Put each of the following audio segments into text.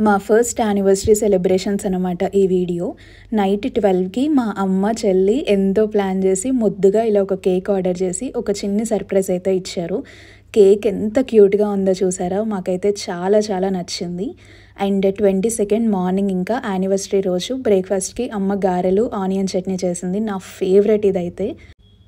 మా first anniversary celebrations అనమాట ఈ వీడియో. నైట్ 12కి మా అమ్మ, చెల్లి ఎంతో ప్లాన్ చేసి ముద్దుగా ఇలా ఒక కేక్ ఆర్డర్ చేసి ఒక చిన్ని సర్ప్రైజ్ అయితే ఇచ్చారు. కేక్ ఎంత క్యూట్‌గా ఉందో చూసారా? మాకైతే చాలా చాలా నచ్చింది. అండ్ 22nd మార్నింగ్ ఇంకా యానివర్సరీ రోజు బ్రేక్‌ఫాస్ట్‌కి అమ్మ గారెలు, ఆనియన్ చట్నీ చేసింది. నా ఫేవరెట్ ఇదైతే.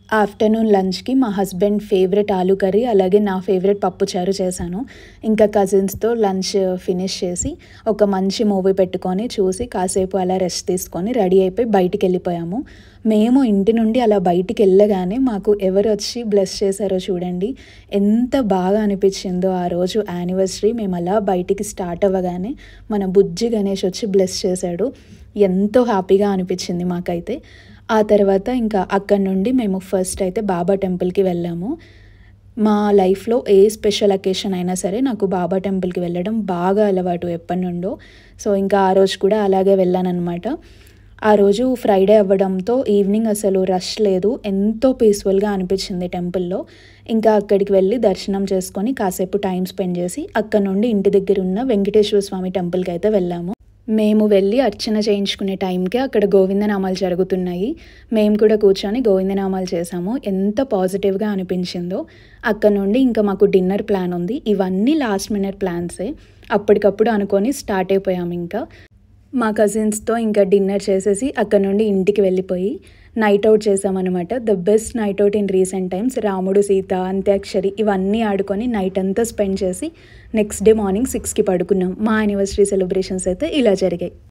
ఆఫ్టర్నూన్ లంచ్‌కి మా హస్బెండ్ ఫేవరెట్ ఆలూ కర్రీ, అలాగే నా ఫేవరెట్ పప్పుచారు చేశాను. ఇంకా కజిన్స్‌తో లంచ్ ఫినిష్ చేసి ఒక మంచి మూవీ పెట్టుకొని చూసి కాసేపు అలా రెస్ట్ తీసుకొని రెడీ అయిపోయి బయటికెళ్ళిపోయాము. మేము ఇంటి నుండి అలా బయటికెళ్ళగానే మాకు ఎవరొచ్చి బ్లెస్ చేశారో చూడండి. ఎంత బాగా అనిపించిందో ఆ రోజు యానివర్సరీ. మేము అలా బయటికి స్టార్ట్ అవ్వగానే మన బుజ్జి గణేష్ వచ్చి బ్లెస్ చేశాడు. ఎంతో హ్యాపీగా అనిపించింది మాకైతే. ఆ తర్వాత ఇంకా అక్కడి నుండి మేము ఫస్ట్ అయితే బాబా టెంపుల్‌కి వెళ్ళాము. మా లైఫ్‌లో ఏ స్పెషల్ అకేషన్ అయినా సరే నాకు బాబా టెంపుల్‌కి వెళ్ళడం బాగా అలవాటు ఎప్పటినుండో. సో, ఇంకా ఆ రోజు కూడా అలాగే వెళ్ళాననమాట. ఆ రోజు ఫ్రైడే అవ్వడంతో ఈవినింగ్ అసలు రష్ లేదు. ఎంతో పీస్‌ఫుల్‌గా అనిపించింది టెంపుల్‌లో. ఇంకా అక్కడికి వెళ్ళి దర్శనం చేసుకొని కాసేపు టైం స్పెండ్ చేసి అక్కడి నుండి ఇంటి దగ్గర ఉన్న వెంకటేశ్వర స్వామి టెంపుల్‌కి అయితే వెళ్ళాము. మేము వెళ్ళి అర్చన చేయించుకునే టైంకి అక్కడ గోవిందనామాలు జరుగుతున్నాయి. మేము కూడా కూర్చొని గోవిందనామాలు చేశాము. ఎంత పాజిటివ్‌గా అనిపించిందో. అక్కడ నుండి ఇంకా మాకు డిన్నర్ ప్లాన్ ఉంది. ఇవన్నీ లాస్ట్ మినిట్ ప్లాన్సే. అప్పటికప్పుడు అనుకొని స్టార్ట్ అయిపోయాము ఇంకా. మా కజిన్స్‌తో ఇంకా డిన్నర్ చేసేసి అక్కడ నుండి ఇంటికి వెళ్ళిపోయి నైట్ అవుట్ చేసామనమాట. The best night out in recent times. Ramudu, Sita, antakshari ఇవన్నీ ఆడుకొని నైట్ అంతా స్పెండ్ చేసి నెక్స్ట్ డే మార్నింగ్ 6కి పడుకున్నాం. మా యానివర్సరీ సెలబ్రేషన్స్ అయితే ఇలా జరిగాయి.